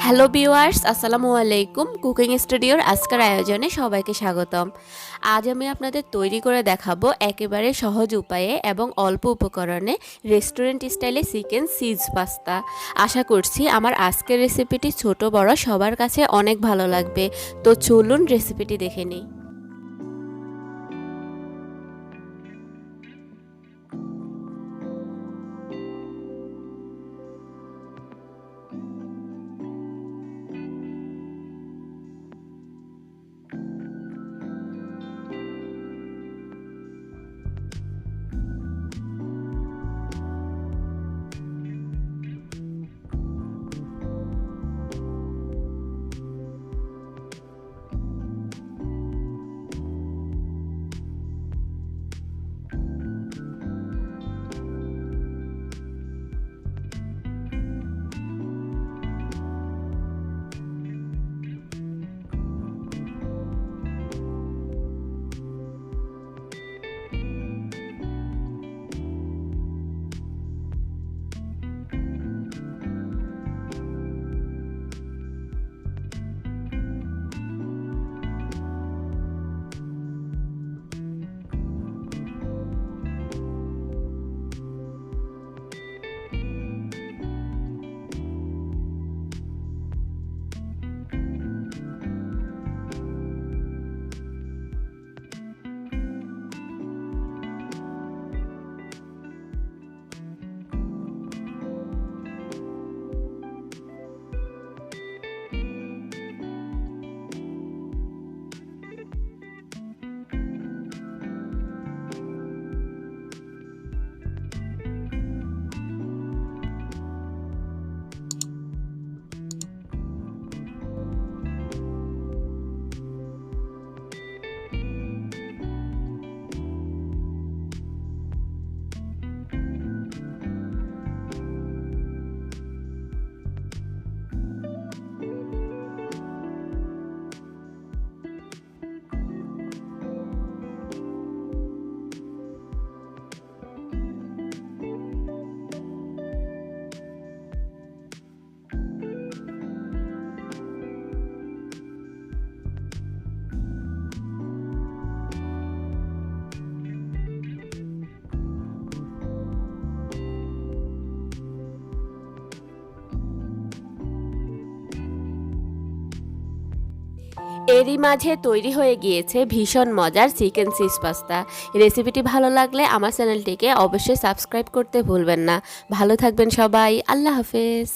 Hello viewers, আসসালামু আলাইকুম। Cooking স্টুডিওর আজকের আয়োজনে সবাইকে স্বাগতম। আজ আমি আপনাদের তৈরি করে দেখাবো একেবারে সহজ উপায়ে এবং অল্প উপকরণে রেস্টুরেন্ট স্টাইলে চিকেন চিজ পাস্তা। আশা করছি আমার আজকের রেসিপিটি ছোট বড় সবার কাছে অনেক ভালো লাগবে। তো চলুন রেসিপিটি দেখে নিই। এরই মাঝে তৈরি হয়ে গিয়েছে ভীষণ মজার চিকেন চিজ পাস্তা। রেসিপিটি ভালো লাগলে আমার চ্যানেলটিকে অবশ্যই সাবস্ক্রাইব করতে ভুলবেন না। ভালো থাকবেন সবাই। আল্লাহ হাফেজ।